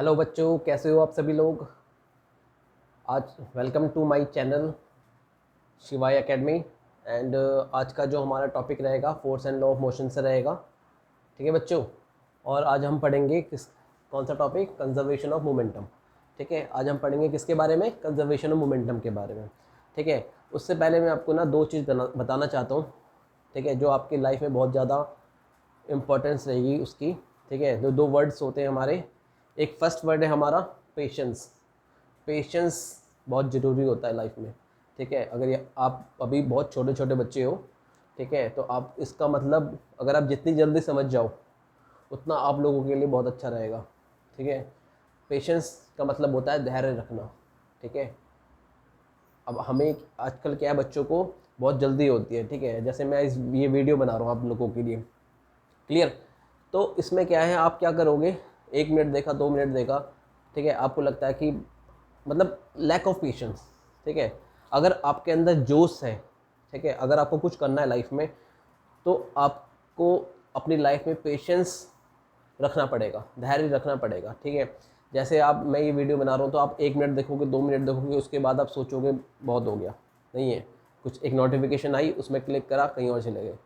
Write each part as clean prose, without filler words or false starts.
Hello बच्चों, कैसे हो आप सभी लोग। आज वेलकम टू माय चैनल शिवाय एकेडमी। एंड आज का जो हमारा टॉपिक रहेगा force and law of motion से रहेगा। ठीक है बच्चों। और आज हम पढ़ेंगे कौन सा टॉपिक, कंजर्वेशन ऑफ मोमेंटम। ठीक है, आज हम पढ़ेंगे किसके बारे में, कंजर्वेशन ऑफ मोमेंटम के बारे में। ठीक है, उससे पहले मैं आपको ना दो चीज़ बताना चाहता हूँ। ठीक है, जो आपकी लाइफ में बहुत ज़्यादा इम्पोर्टेंस रहेगी उसकी। ठीक है, जो दो वर्ड्स होते हैं हमारे, एक फर्स्ट वर्ड है हमारा पेशेंस। पेशेंस बहुत ज़रूरी होता है लाइफ में। ठीक है, अगर ये आप अभी बहुत छोटे छोटे बच्चे हो, ठीक है, तो आप इसका मतलब अगर आप जितनी जल्दी समझ जाओ उतना आप लोगों के लिए बहुत अच्छा रहेगा। ठीक है, पेशेंस का मतलब होता है धैर्य रखना। ठीक है, अब हमें आजकल क्या है, बच्चों को बहुत जल्दी होती है। ठीक है, जैसे मैं ये वीडियो बना रहा हूँ आप लोगों के लिए, क्लियर। तो इसमें क्या है, आप क्या करोगे, 1 मिनट देखा, 2 मिनट देखा, ठीक है, आपको लगता है कि मतलब लैक ऑफ पेशेंस। ठीक है, अगर आपके अंदर जोश है, ठीक है, अगर आपको कुछ करना है लाइफ में, तो आपको अपनी लाइफ में पेशेंस रखना पड़ेगा, धैर्य रखना पड़ेगा। ठीक है, जैसे आप, मैं ये वीडियो बना रहा हूँ तो आप 1 मिनट देखोगे, 2 मिनट देखोगे, उसके बाद आप सोचोगे बहुत हो गया। नहीं है, कुछ एक नोटिफिकेशन आई, उसमें क्लिक करा, कहीं और चले गए।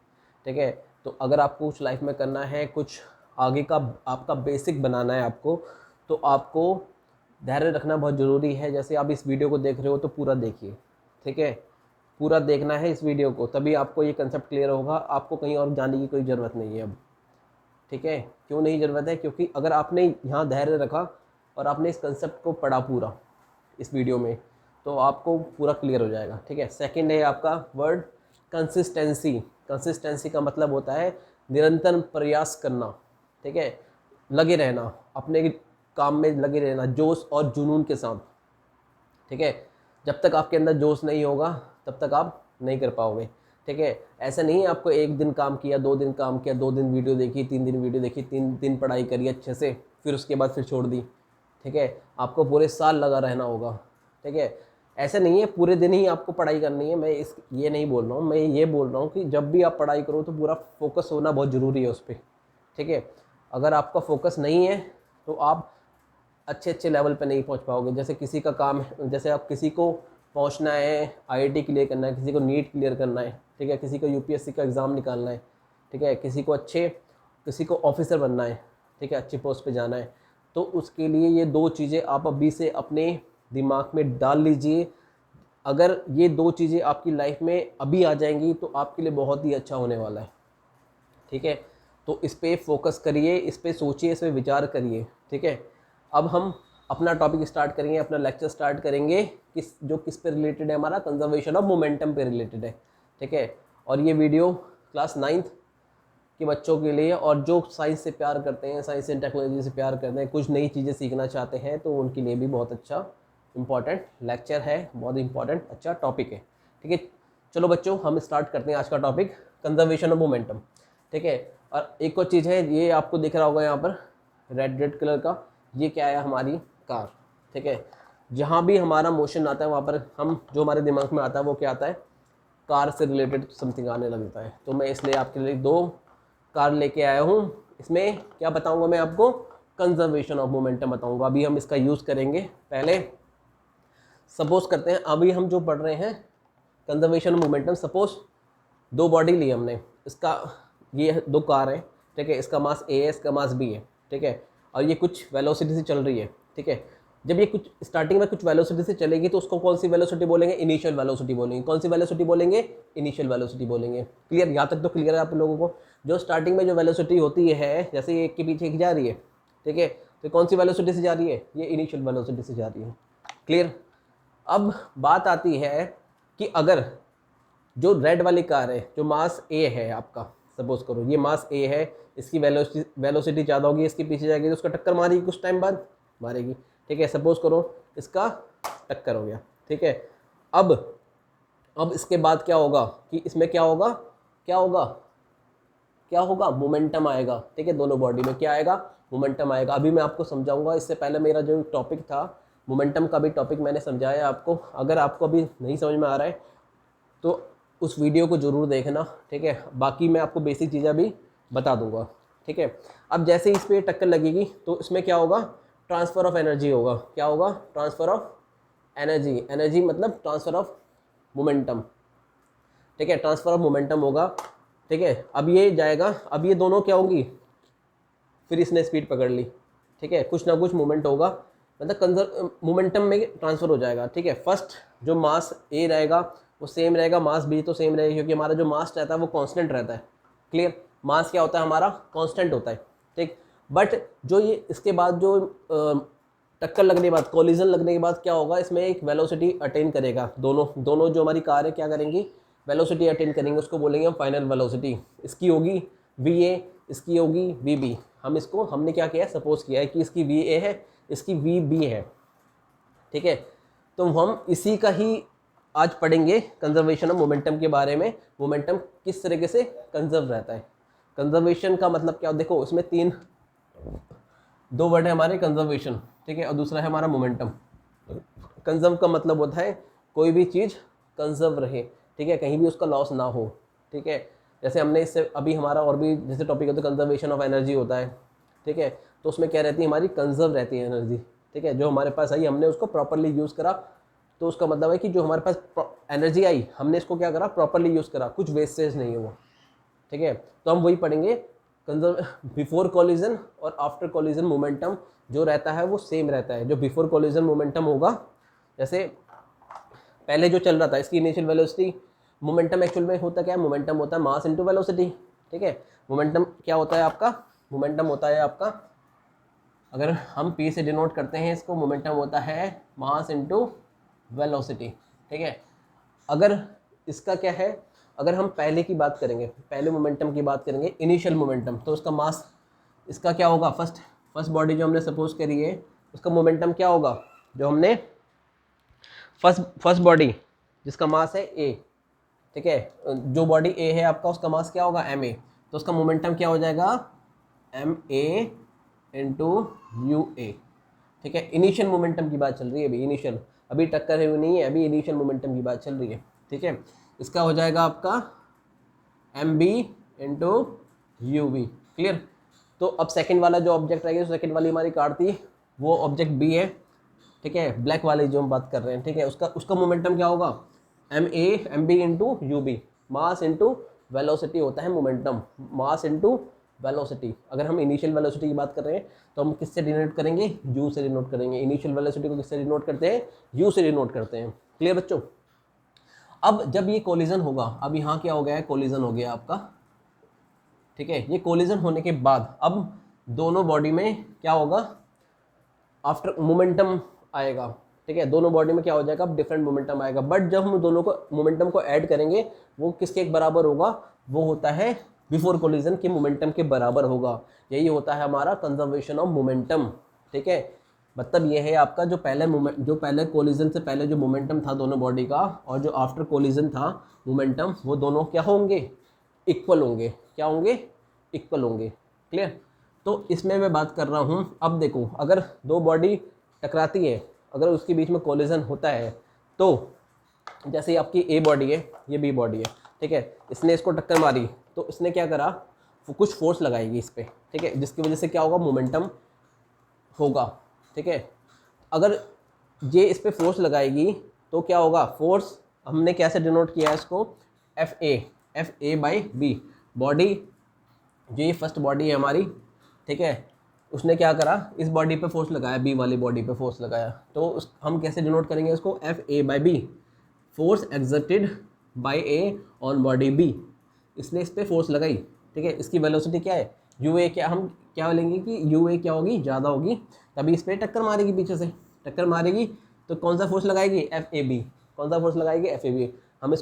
ठीक है, तो अगर आपको कुछ लाइफ में करना है, कुछ आगे का आपका बेसिक बनाना है आपको, तो आपको धैर्य रखना बहुत ज़रूरी है। जैसे आप इस वीडियो को देख रहे हो तो पूरा देखिए। ठीक है, पूरा देखना है इस वीडियो को, तभी आपको ये कंसेप्ट क्लियर होगा। आपको कहीं और जाने की कोई ज़रूरत नहीं है अब। ठीक है, क्यों नहीं ज़रूरत है, क्योंकि अगर आपने यहाँ धैर्य रखा और आपने इस कंसेप्ट को पढ़ा पूरा इस वीडियो में, तो आपको पूरा क्लियर हो जाएगा। ठीक है, सेकंड है आपका वर्ड कंसिस्टेंसी। कंसिस्टेंसी का मतलब होता है निरंतर प्रयास करना। ठीक है, लगे रहना, अपने काम में लगे रहना, जोश और जुनून के साथ। ठीक है, जब तक आपके अंदर जोश नहीं होगा तब तक आप नहीं कर पाओगे। ठीक है, ऐसा नहीं है आपको 1 दिन काम किया, 2 दिन काम किया, 2 दिन वीडियो देखी, 3 दिन वीडियो देखी, 3 दिन पढ़ाई करी अच्छे से, फिर उसके बाद फिर छोड़ दी। ठीक है, आपको पूरे साल लगा रहना होगा। ठीक है, ऐसा नहीं है पूरे दिन ही आपको पढ़ाई करनी है। मैं ये नहीं बोल रहा हूँ, मैं ये बोल रहा हूँ कि जब भी आप पढ़ाई करो तो पूरा फोकस होना बहुत ज़रूरी है उस पर। ठीक है, अगर आपका फोकस नहीं है तो आप अच्छे अच्छे लेवल पे नहीं पहुंच पाओगे। जैसे किसी का काम है, जैसे आप किसी को पहुंचना है, आईआईटी क्लियर करना है, किसी को नीट क्लियर करना है, ठीक है, किसी को यूपीएससी का एग्ज़ाम निकालना है, ठीक है, किसी को ऑफिसर बनना है, ठीक है, अच्छी पोस्ट पे जाना है, तो उसके लिए ये दो चीज़ें आप अभी से अपने दिमाग में डाल लीजिए। अगर ये दो चीज़ें आपकी लाइफ में अभी आ जाएंगी तो आपके लिए बहुत ही अच्छा होने वाला है। ठीक है, तो इस पर फोकस करिए, इस पर सोचिए, इस पर विचार करिए। ठीक है, अब हम अपना टॉपिक स्टार्ट करेंगे, अपना लेक्चर स्टार्ट करेंगे, किस पे रिलेटेड है, हमारा कंजर्वेशन ऑफ मोमेंटम पे रिलेटेड है। ठीक है, और ये वीडियो क्लास 9th के बच्चों के लिए, और जो साइंस से प्यार करते हैं, साइंस एंड टेक्नोलॉजी से प्यार करते हैं, कुछ नई चीज़ें सीखना चाहते हैं, तो उनके लिए भी बहुत अच्छा इंपॉर्टेंट लेक्चर है, बहुत इंपॉर्टेंट अच्छा टॉपिक है। ठीक है, चलो बच्चों हम स्टार्ट करते हैं आज का टॉपिक, कंजर्वेशन ऑफ मोमेंटम। ठीक है, और एक और चीज़ है, ये आपको दिख रहा होगा यहाँ पर रेड रेड कलर का, ये क्या है, हमारी कार। ठीक है, जहाँ भी हमारा मोशन आता है वहाँ पर हम, जो हमारे दिमाग में आता है वो क्या आता है, कार से रिलेटेड समथिंग आने लगता है। तो मैं इसलिए आपके लिए दो कार लेके आया हूँ। इसमें क्या बताऊँगा मैं आपको, कंजर्वेशन ऑफ मोमेंटम बताऊँगा। अभी हम इसका यूज़ करेंगे। पहले सपोज करते हैं, अभी हम जो पढ़ रहे हैं कंजर्वेशन ऑफ मोमेंटम, सपोज दो बॉडी ली हमने, इसका ये दो कार है, ठीक है, इसका मास ए है, इसका मास बी है। ठीक है, और ये कुछ वेलोसिटी से चल रही है। ठीक है, जब ये कुछ स्टार्टिंग में कुछ वेलोसिटी से चलेगी तो उसको कौन सी वेलोसिटी बोलेंगे, इनिशियल वेलोसिटी बोलेंगे। कौन सी वेलोसिटी बोलेंगे, इनिशियल वेलोसिटी बोलेंगे। क्लियर, यहाँ तक तो क्लियर है आप लोगों को। जो स्टार्टिंग में जो वेलोसिटी होती है, जैसे ये एक के पीछे एक जा रही है, ठीक है, तो कौन सी वेलोसिटी से जा रही है, ये इनिशियल वेलोसिटी से जा रही है। क्लियर, अब बात आती है कि अगर जो रेड वाली कार है, जो मास ए है आपका, सपोज करो ये मास ए है, इसकी वेलोसिटी ज़्यादा होगी, इसके पीछे जाएगी तो उसका टक्कर मारेगी, कुछ टाइम बाद मारेगी। ठीक है, सपोज करो इसका टक्कर हो गया। ठीक है, अब इसके बाद क्या होगा कि इसमें क्या होगा, क्या होगा, क्या होगा, मोमेंटम आएगा। ठीक है, दोनों बॉडी में क्या आएगा, मोमेंटम आएगा। अभी मैं आपको समझाऊंगा। इससे पहले मेरा जो टॉपिक था मोमेंटम का भी टॉपिक मैंने समझाया आपको। अगर आपको अभी नहीं समझ में आ रहा है तो उस वीडियो को ज़रूर देखना। ठीक है, बाकी मैं आपको बेसिक चीज़ें भी बता दूंगा। ठीक है, अब जैसे ही इस पर टक्कर लगेगी तो इसमें क्या होगा, ट्रांसफ़र ऑफ एनर्जी होगा। क्या होगा? Transfer of energy. एनर्जी मतलब ट्रांसफ़र ऑफ मोमेंटम, ठीक है, ट्रांसफ़र ऑफ मोमेंटम होगा, ठीक है। अब ये जाएगा, अब ये दोनों क्या होंगी, फिर इसने स्पीड पकड़ ली, ठीक है, कुछ ना कुछ मूवमेंट होगा, मतलब कंजर्व मोमेंटम में ट्रांसफ़र हो जाएगा, ठीक है। फर्स्ट जो मास ए रहेगा वो सेम रहेगा, मास बी तो सेम रहेगा, क्योंकि हमारा जो मास रहता है वो कांस्टेंट रहता है। क्लियर? मास क्या होता है हमारा? कांस्टेंट होता है, ठीक। बट जो ये इसके बाद जो टक्कर लगने के बाद, कोलिजन लगने के बाद क्या होगा, इसमें एक वेलोसिटी अटेन करेगा, दोनों दोनों जो हमारी कार है क्या करेंगी, वेलोसिटी अटेन करेंगे, उसको बोलेंगे हम फाइनल वेलोसिटी। इसकी होगी वी ए, इसकी होगी वी बी। हम इसको, हमने क्या किया है, सपोज किया है कि इसकी वी ए है, इसकी वी बी है, ठीक है। तो हम इसी का ही आज पढ़ेंगे, कंजर्वेशन ऑफ मोमेंटम के बारे में। मोमेंटम किस तरीके से कंजर्व रहता है। कंजर्वेशन का मतलब क्या, देखो इसमें दो वर्ड है हमारे, कंजर्वेशन, ठीक है, और दूसरा है हमारा मोमेंटम। कंजर्व का मतलब होता है कोई भी चीज़ कंजर्व रहे, ठीक है, कहीं भी उसका लॉस ना हो, ठीक है। जैसे हमने इससे अभी हमारा और भी जैसे टॉपिक होता है, कंजर्वेशन ऑफ एनर्जी होता है, ठीक है। तो उसमें क्या रहती है, हमारी कंजर्व रहती है एनर्जी, ठीक है। जो हमारे पास आई हमने उसको प्रॉपरली यूज़ करा, तो उसका मतलब है कि जो हमारे पास एनर्जी आई हमने इसको क्या करा, प्रॉपरली यूज़ करा, कुछ वेस्टेज नहीं हुआ, ठीक है। तो हम वही पढ़ेंगे, कंजर्व बिफोर कॉलिजन और आफ्टर कॉलिजन मोमेंटम जो रहता है वो सेम रहता है। जो बिफोर कॉलिजन मोमेंटम होगा, जैसे पहले जो चल रहा था इसकी इनिशियल वेलोसिटी, मोमेंटम एक्चुअल में होता क्या है, मोमेंटम होता है मास इनटू वेलोसिटी, ठीक है। मोमेंटम क्या होता है आपका, मोमेंटम होता है आपका, अगर हम पी से डिनोट करते हैं इसको, मोमेंटम होता है मास इनटू वेलोसिटी, ठीक है। अगर इसका क्या है, अगर हम पहले की बात करेंगे, पहले मोमेंटम की बात करेंगे, इनिशियल मोमेंटम, तो उसका मास, इसका क्या होगा, फर्स्ट बॉडी जो हमने सपोज करी है उसका मोमेंटम क्या होगा, जो हमने फर्स्ट बॉडी जिसका मास है ए, ठीक है, जो बॉडी ए है आपका उसका मास क्या होगा, एम ए, तो उसका मोमेंटम क्या हो जाएगा, एम ए इंटू यू ए, ठीक है। इनिशियल मोमेंटम की बात चल रही है अभी, इनिशियल, अभी टक्कर है नहीं है, अभी इनिशियल मोमेंटम की बात चल रही है, ठीक है। इसका हो जाएगा आपका M B into U B. Clear? तो अब सेकंड वाला जो ऑब्जेक्ट रहेगा, सेकंड वाली हमारी कार थी, वो ऑब्जेक्ट बी है, ठीक है, ब्लैक वाली जो हम बात कर रहे हैं, ठीक है। उसका मोमेंटम क्या होगा, M B into U B, mass into velocity होता है मोमेंटम, मास इंटू वेलोसिटी। अगर हम इनिशियल वेलोसिटी की बात कर रहे हैं तो हम किससे डिनोट करेंगे, यू से डिनोट करेंगे। इनिशियल वेलोसिटी को किससे डिनोट करते हैं, यू से डिनोट करते हैं। क्लियर बच्चों? अब जब ये कोलिजन होगा, अब यहाँ क्या हो गया है, कोलिजन हो गया आपका, ठीक है। ये कोलिजन होने के बाद अब दोनों बॉडी में क्या होगा, आफ्टर मोमेंटम आएगा, ठीक है। दोनों बॉडी में क्या हो जाएगा, अब डिफरेंट मोमेंटम आएगा, बट जब हम दोनों को मोमेंटम को ऐड करेंगे वो किसके एक बराबर होगा, वो होता है बिफोर कोलिजन के मोमेंटम के बराबर होगा। यही होता है हमारा कंजर्वेशन ऑफ मोमेंटम, ठीक है। मतलब ये है आपका जो पहले कोलिजन से पहले जो मोमेंटम था दोनों बॉडी का, और जो आफ्टर कोलिजन था मोमेंटम, वो दोनों क्या होंगे, इक्वल होंगे। क्या होंगे, इक्वल होंगे। क्लियर? तो इसमें मैं बात कर रहा हूँ, अब देखो अगर दो बॉडी टकराती है, अगर उसके बीच में कोलिजन होता है, तो जैसे आपकी ए बॉडी है, ये बी बॉडी है, ठीक है, इसने इसको टक्कर मारी, तो इसने क्या करा, वो कुछ फोर्स लगाएगी इस पर, ठीक है, जिसकी वजह से क्या होगा, मोमेंटम होगा, ठीक है। अगर ये इस पर फोर्स लगाएगी तो क्या होगा, फोर्स हमने कैसे डिनोट किया है इसको, F A by B. Body जो ये फर्स्ट बॉडी है हमारी, ठीक है, उसने क्या करा, इस बॉडी पे फोर्स लगाया, बी वाली बॉडी पे फोर्स लगाया, तो हम कैसे डिनोट करेंगे इसको, F A by B, force exerted by A on body B. इसने इस पर फोर्स लगाई, ठीक है, इसकी वेलोसिटी क्या है, यू ए, क्या हम क्या लेंगे कि यू ए क्या होगी, ज़्यादा होगी, तभी इस पर टक्कर मारेगी, पीछे से टक्कर मारेगी, तो कौन सा फोर्स लगाएगी, एफ ए बी। कौन सा फोर्स लगाएगी, एफ ए बी।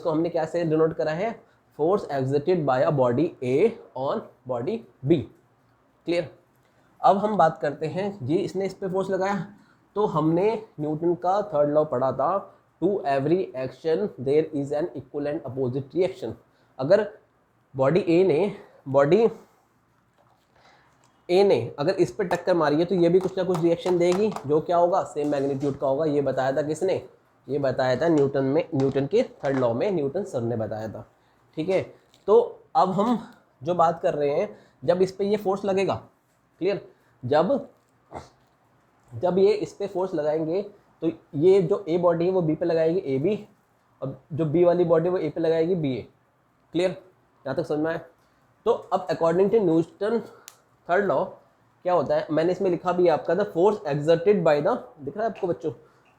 हमने क्या से डिनोट करा है, force exerted by a body A on body B. Clear? अब हम बात करते हैं, ये इसने इस पे फोर्स लगाया, तो हमने न्यूटन का थर्ड लॉ पढ़ा था, to every action there is an equal and opposite reaction. अगर बॉडी ए ने अगर इस पे टक्कर मारी है तो ये भी कुछ ना कुछ रिएक्शन देगी, जो क्या होगा, सेम मैग्नीट्यूड का होगा। ये बताया था किसने, ये बताया था न्यूटन के थर्ड लॉ में, न्यूटन सर ने बताया था, ठीक है। तो अब हम जो बात कर रहे हैं, जब इस पे ये फोर्स लगेगा, क्लियर, जब जब ये इस पर फोर्स लगाएंगे तो ये जो ए बॉडी है वो बी पे लगाएगी ए बी, और जो बी वाली बॉडी वो ए पे लगाएगी बी ए। क्लियर, यहाँ तक समझ में आया? तो अब according to Newton third law क्या होता है, मैंने इसमें लिखा भी है आपका, the force exerted by the, दिख रहा है आपको बच्चों,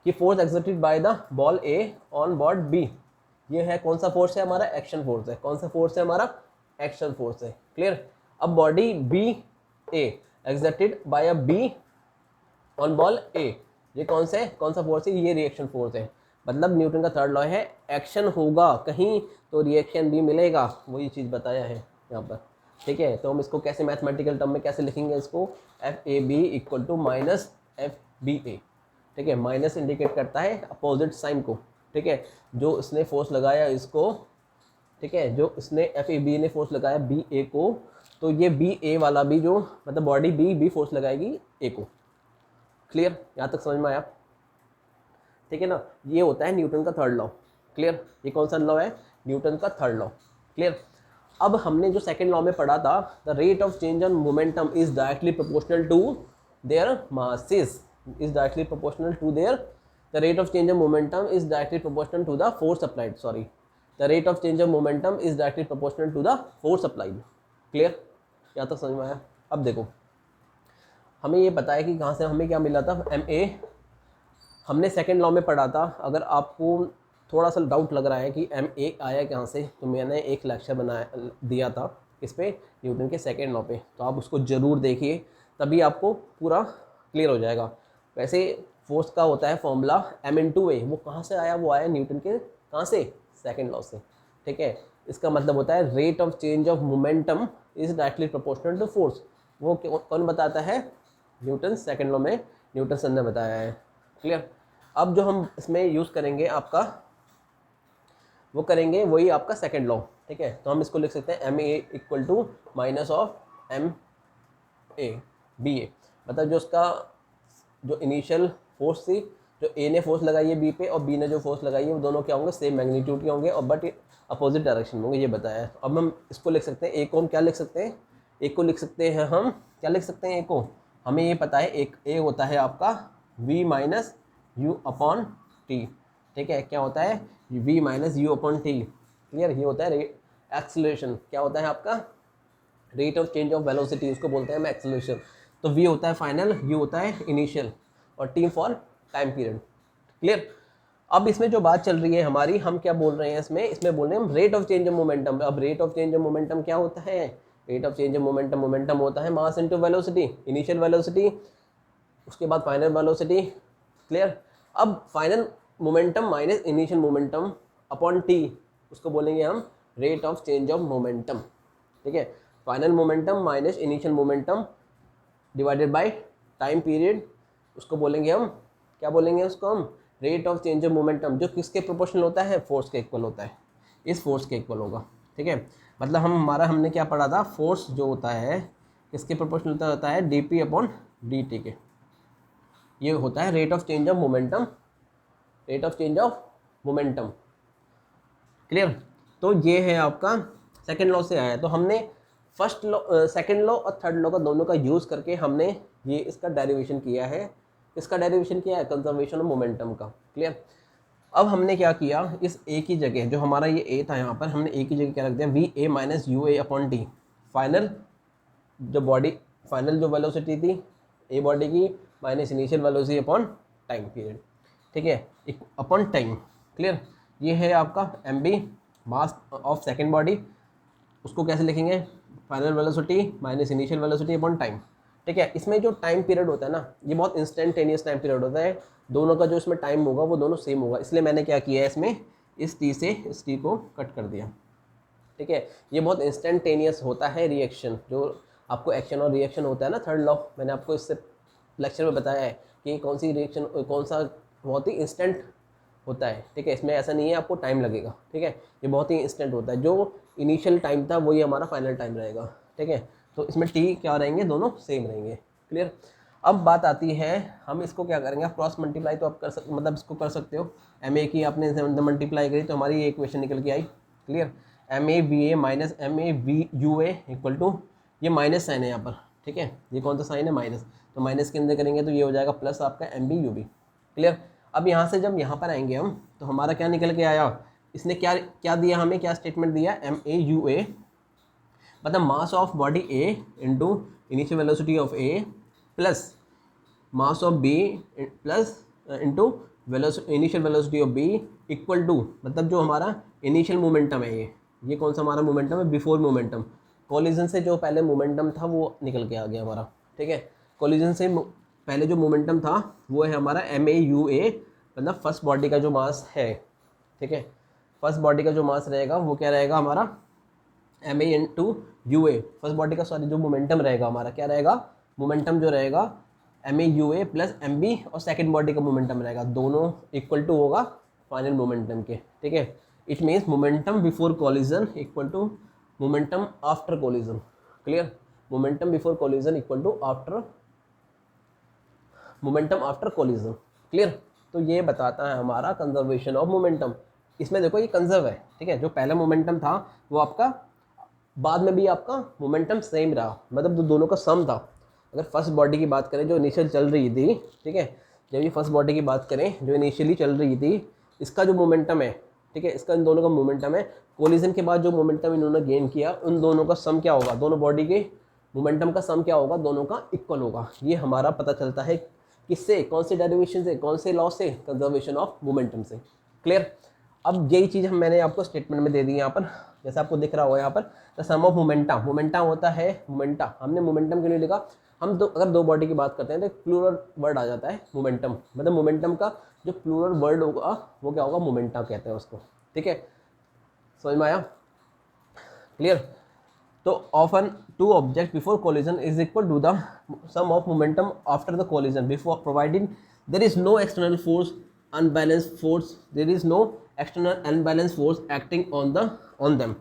कि force exerted by the ball A on board B, ये है कौन सा फोर्स है हमारा, एक्शन फोर्स है। कौन सा फोर्स है हमारा, एक्शन फोर्स है। क्लियर, अब body B A exerted by A B on ball A, ये कौन सा फोर्स है, ये रिएक्शन फोर्स है। मतलब न्यूटन का थर्ड लॉ है, एक्शन होगा कहीं तो रिएक्शन भी मिलेगा, वही चीज़ बताया है यहाँ पर। ठीक है, तो हम इसको कैसे मैथमेटिकल टर्म में कैसे लिखेंगे, इसको F A B equal to minus F B A. ठीक है, माइनस इंडिकेट करता है अपोजिट साइन को। ठीक है, जो इसने फोर्स लगाया इसको, ठीक है, जो इसने एफ ए बी ने फोर्स लगाया बी ए को, तो ये बी ए वाला भी जो मतलब बॉडी बी फोर्स लगाएगी ए को। क्लियर, यहाँ तक समझ में आया? ठीक है ना, ये होता है न्यूटन का थर्ड लॉ। क्लियर, ये कौन सा लॉ है, न्यूटन का थर्ड लॉ। क्लियर, अब हमने जो सेकंड लॉ में पढ़ा था, the rate of change on momentum is directly proportional to their masses, is directly proportional to their, the rate of change of momentum is directly proportional to the force applied, sorry, the rate of change of momentum is directly proportional to the force applied. Clear, यहाँ तक समझ में आया? अब देखो, हमें ये पता है कि कहाँ से हमें क्या मिला था, एम ए, हमने सेकंड लॉ में पढ़ा था। अगर आपको थोड़ा सा डाउट लग रहा है कि एम ए आया कहाँ से, तो मैंने एक लेक्चर दिया था इस पे, न्यूटन के सेकंड लॉ पे, तो आप उसको ज़रूर देखिए, तभी आपको पूरा क्लियर हो जाएगा। वैसे फोर्स का होता है फॉर्मूला एम इन टू ए, वो कहाँ से आया, वो आया न्यूटन के कहाँ से, सेकेंड लॉ से। ठीक है, इसका मतलब होता है rate of change of momentum is directly proportional to force. वो कौन बताता है, न्यूटन सेकंड लॉ में न्यूटन सर ने बताया है। क्लियर, अब जो हम इसमें यूज़ करेंगे आपका, वो करेंगे वही आपका सेकंड लॉ। ठीक है, तो हम इसको लिख सकते हैं M A equal to minus of M A B A, मतलब जो उसका जो इनिशियल फोर्स थी, जो ए ने फोर्स लगाई है बी पे और बी ने जो फोर्स लगाई है, वो दोनों क्या होंगे, सेम मैग्नीट्यूड के होंगे और बट अपोजिट डायरेक्शन में होंगे, ये बताया है। अब हम इसको लिख सकते हैं, ए को हम क्या लिख सकते हैं, ए को लिख सकते हैं हम क्या लिख सकते हैं, ए को हमें ये पता है, एक ए होता है आपका v minus you upon T. ठीक है, क्या होता है, v minus you upon T. Clear, ये होता है एक्सेलरेशन, क्या होता है आपका, rate of change of velocity, उसको बोलते हैं हम एक्सेलरेशन। तो v होता है फाइनल, u होता है इनिशियल और t for time period. Clear, अब इसमें जो बात चल रही है हमारी, हम क्या बोल रहे हैं इसमें बोल रहे हैं हम rate of change of momentum. अब rate of change of momentum क्या होता है, rate of change of momentum होता है mass into velocity, initial velocity उसके बाद फाइनल वेलोसिटी। क्लियर, अब final momentum minus initial momentum upon T, उसको बोलेंगे हम rate of change of momentum. ठीक है, final momentum minus initial momentum divided by time period, उसको बोलेंगे हम क्या बोलेंगे, उसको हम rate of change of momentum, जो किसके प्रोपोर्शनल होता है, फोर्स के इक्वल होता है, इस फोर्स के इक्वल होगा। ठीक है, मतलब हमने क्या पढ़ा था, फोर्स जो होता है किसके प्रोपोर्शनल होता है, D P upon D T के, ये होता है rate of change of momentum, rate of change of momentum. Clear, तो ये है आपका सेकेंड लॉ से आया। तो हमने फर्स्ट लॉ, सेकेंड लॉ और थर्ड लॉ का दोनों का यूज़ करके हमने ये इसका डेरिवेशन किया है, इसका डेरिवेशन किया है कंजर्वेशन ऑफ मोमेंटम का। क्लियर, अब हमने क्या किया, इस ए की जगह जो हमारा ये ए था, यहाँ पर हमने ए की जगह क्या रख दिया, V A minus U A upon T, final जो बॉडी, फाइनल जो वेलोसिटी थी ए बॉडी की minus initial velocity upon time period. ठीक है, अपॉन टाइम। क्लियर, ये है आपका M B mass of second body, उसको कैसे लिखेंगे, final velocity minus initial velocity upon time. ठीक है, इसमें जो टाइम पीरियड होता है ना, ये बहुत इंस्टेंटेनियस टाइम पीरियड होता है, दोनों का जो इसमें टाइम होगा वो दोनों सेम होगा, इसलिए मैंने क्या किया है इसमें इस टी से इस टी को कट कर दिया। ठीक है, ये बहुत इंस्टेंटेनियस होता है रिएक्शन, जो आपको एक्शन और रिएक्शन होता है ना, थर्ड लॉ मैंने आपको इससे लेक्चर में बताया है कि कौन सी रिएक्शन कौन सा बहुत ही इंस्टेंट होता है। ठीक है, इसमें ऐसा नहीं है आपको टाइम लगेगा। ठीक है, ये बहुत ही इंस्टेंट होता है, जो इनिशियल टाइम था वही हमारा फाइनल टाइम रहेगा। ठीक है, तो इसमें टी क्या रहेंगे, दोनों सेम रहेंगे। क्लियर, अब बात आती है, हम इसको क्या करेंगे, आप क्रॉस मल्टीप्लाई तो आप कर सकते, मतलब इसको कर सकते हो, एम ए की आपने मल्टीप्लाई करी तो हमारी ये इक्वेशन निकल के आई। Clear, M A V A minus M A V U A equal to, ये माइनस साइन है यहाँ पर, ठीक है, ये कौन सा साइन है, माइनस, तो माइनस के अंदर करेंगे तो ये हो जाएगा प्लस आपका M B U B. Clear. अब यहाँ से जब यहाँ पर आएंगे हम तो हमारा क्या निकल के आया, इसने क्या क्या दिया हमें, क्या स्टेटमेंट दिया, एम ए यू ए मतलब mass of body A into initial velocity of A plus mass of B plus into initial velocity of B equal to, मतलब जो हमारा इनिशियल मोमेंटम है ये कौन सा हमारा मोमेंटम है, बिफोर मोमेंटम, कोलिजन से जो पहले मोमेंटम था वो निकल के आ गया हमारा। ठीक है, कोलिजन से पहले जो मोमेंटम था वो है हमारा एम ए यू ए, मतलब फर्स्ट बॉडी का जो मास है। ठीक है, फर्स्ट बॉडी का जो मास रहेगा वो क्या रहेगा हमारा, M A into U A, first body का सॉरी जो मोमेंटम रहेगा हमारा क्या रहेगा, मोमेंटम जो रहेगा M A U A plus M B, और सेकेंड बॉडी का मोमेंटम रहेगा, दोनों इक्वल टू होगा फाइनल मोमेंटम के। ठीक है, it means momentum before collision equal to momentum after collision. Clear, momentum before collision equal to momentum after collision. Clear, तो ये बताता है हमारा कंजर्वेशन ऑफ मोमेंटम। इसमें देखो ये कंजर्व है। ठीक है, जो पहला मोमेंटम था वो आपका बाद में भी आपका मोमेंटम सेम रहा, मतलब जो दोनों का सम था। अगर फर्स्ट बॉडी की बात करें जो इनिशियल चल रही थी, ठीक है, जब ये फर्स्ट बॉडी की बात करें जो इनिशियली चल रही थी, इसका जो मोमेंटम है, ठीक है, इसका इन दोनों का मोमेंटम है, कोलिजन के बाद जो मोमेंटम इन्होंने गेन किया उन दोनों का सम क्या होगा, दोनों बॉडी के मोमेंटम का सम क्या होगा, दोनों का इक्वल होगा। ये हमारा पता चलता है किससे, कौन से डेरिवेशन से, कौन से लॉ से, कंजर्वेशन ऑफ मोमेंटम से। क्लियर। अब यही चीज़ मैंने आपको स्टेटमेंट में दे दी यहाँ पर, जैसे आपको दिख रहा होगा यहाँ पर the sum of momenta, momenta होता है मोमेंटा, हमने मोमेंटम क्यों नहीं लिखा, हम अगर दो बॉडी की बात करते हैं तो प्लूरल वर्ड आ जाता है मोमेंटम, मतलब मोमेंटम का जो प्लूरल वर्ड होगा वो क्या होगा, मोमेंटा कहते हैं उसको। ठीक है, समझ में आया, क्लियर। तो of an two object before collision is equal to the sum of momentum after the collision before, providing there is no external force unbalanced force, there is no external unbalance force acting on them,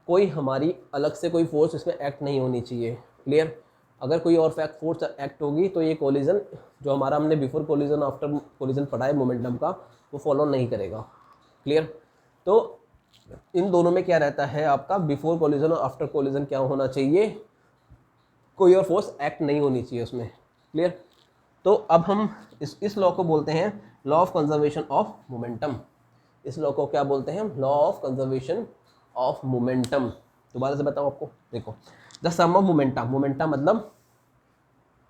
कोई हमारी अलग से कोई force इसमें act नहीं होनी चाहिए। Clear, अगर कोई और फैक्ट फोर्स एक्ट होगी तो ये कोलिजन जो हमारा हमने बिफोर कोलिजन आफ्टर कोलिजन पढ़ा है मोमेंटम का, वो फॉलो नहीं करेगा। क्लियर, तो इन दोनों में क्या रहता है आपका, बिफोर कोलिजन और आफ्टर कोलिजन क्या होना चाहिए, कोई और फोर्स एक्ट नहीं होनी चाहिए उसमें। क्लियर, तो अब हम इस लॉ को बोलते हैं law of conservation of momentum. इस लॉ को क्या बोलते हैं, law of conservation of momentum. दोबारा से बताओ आपको, देखो the sum of momenta, momenta मतलब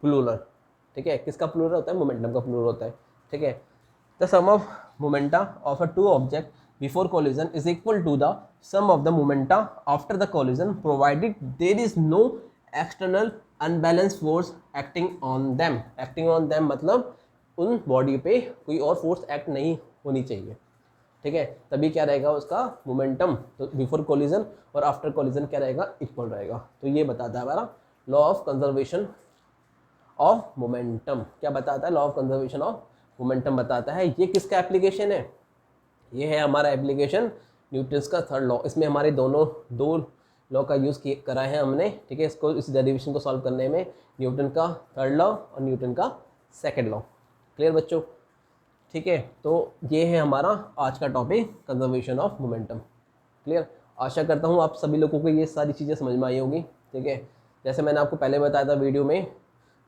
प्लूरल, ठीक है, किसका प्लूरल होता है, मोमेंटम का प्लूरल होता है। ठीक है, the sum of momenta of a two object before collision is equal to the sum of the momenta after the collision provided there is no external unbalance force acting on them. Acting on them मतलब उन body पे कोई और force act नहीं होनी चाहिए। ठीक है, तभी क्या रहेगा उसका मोमेंटम, तो बिफोर कोलिजन और आफ्टर कोलिजन क्या रहेगा, इक्वल रहेगा। तो ये बताता है हमारा law of conservation of momentum. क्या बताता है, law of conservation of momentum बताता है। ये किसका एप्लीकेशन है, ये है हमारा एप्लीकेशन न्यूटन्स का थर्ड लॉ। इसमें हमारे दो लॉ का यूज़ करा है हमने। ठीक है, इसको इस डेरिवेशन को सॉल्व करने में न्यूटन का थर्ड लॉ और न्यूटन का सेकेंड लॉ। क्लियर बच्चों, ठीक है, तो ये है हमारा आज का topic conservation of momentum. Clear, आशा करता हूँ आप सभी लोगों को ये सारी चीज़ें समझ में आई होंगी। ठीक है, जैसे मैंने आपको पहले बताया था वीडियो में,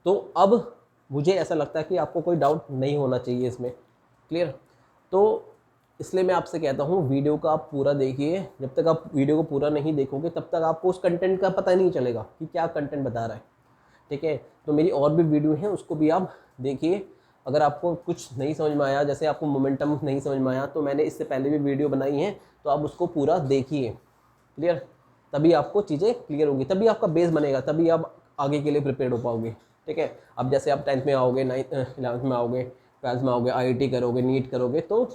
तो अब मुझे ऐसा लगता है कि आपको कोई डाउट नहीं होना चाहिए इसमें। क्लियर, तो इसलिए मैं आपसे कहता हूँ वीडियो का आप पूरा देखिए। जब तक आप वीडियो को पूरा नहीं देखोगे तब तक आपको उस कंटेंट का पता नहीं चलेगा कि क्या कंटेंट बता रहा है। ठीक है, तो मेरी और भी वीडियो हैं उसको भी आप देखिए। अगर आपको कुछ नहीं समझ में आया, जैसे आपको मोमेंटम नहीं समझ में आया, तो मैंने इससे पहले भी वीडियो बनाई है, तो आप उसको पूरा देखिए। क्लियर, तभी आपको चीज़ें क्लियर होंगी, तभी आपका बेस बनेगा, तभी आप आगे के लिए प्रिपेयर हो पाओगे। ठीक है, अब जैसे आप 10th में आओगे, 11th में आओगे, 12th में आओगे, IIT करोगे, नीट करोगे, तो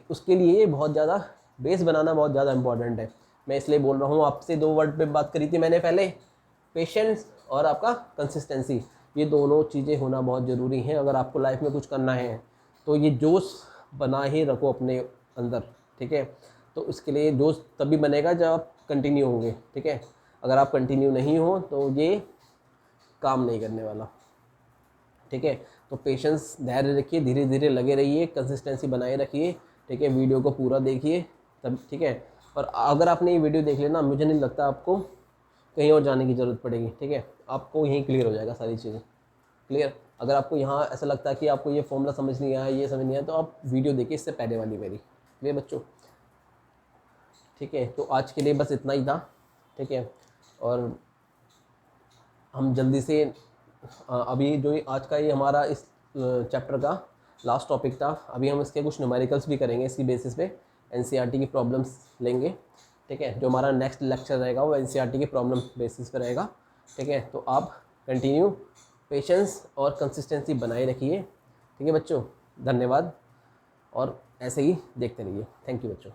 उसके लिए बहुत ज़्यादा बेस बनाना बहुत ज़्यादा इंपॉर्टेंट है। मैं इसलिए बोल रहा हूँ, आपसे 2 वर्ड पे बात करी थी मैंने पहले, पेशेंस और आपका कंसिस्टेंसी। ये दोनों चीज़ें होना बहुत ज़रूरी हैं अगर आपको लाइफ में कुछ करना है। तो ये जोश बना ही रखो अपने अंदर। ठीक है, तो इसके लिए जोश तभी बनेगा जब आप कंटिन्यू होंगे। ठीक है, अगर आप कंटिन्यू नहीं हो तो ये काम नहीं करने वाला। ठीक है, तो पेशेंस, धैर्य रखिए, धीरे धीरे लगे रहिए, कंसिस्टेंसी बनाए रखिए। ठीक है, वीडियो को पूरा देखिए तब। ठीक है, और अगर आपने ये वीडियो देख लेना, मुझे नहीं लगता आपको कहीं और जाने की ज़रूरत पड़ेगी। ठीक है, आपको यहीं क्लियर हो जाएगा सारी चीज़ें। क्लियर? अगर आपको यहाँ ऐसा लगता है कि आपको ये फॉर्मूला समझ नहीं आया, ये समझ नहीं आया, तो आप वीडियो देखिए इससे पहले वाली मेरी। क्लियर बच्चों? ठीक है, तो आज के लिए बस इतना ही था। ठीक है, और हम जल्दी से अभी जो आज का ये हमारा इस चैप्टर का लास्ट टॉपिक था, अभी हम इसके कुछ न्यूमेरिकल्स भी करेंगे इसकी बेसिस पे, एनसीईआरटी की प्रॉब्लम्स लेंगे। ठीक है, जो हमारा नेक्स्ट लेक्चर रहेगा वो एनसीईआरटी की प्रॉब्लम बेसिस पे रहेगा। ठीक है, तो आप कंटिन्यू पेशेंस और कंसिस्टेंसी बनाए रखिए। ठीक है बच्चों, धन्यवाद, और ऐसे ही देखते रहिए। थैंक यू बच्चों।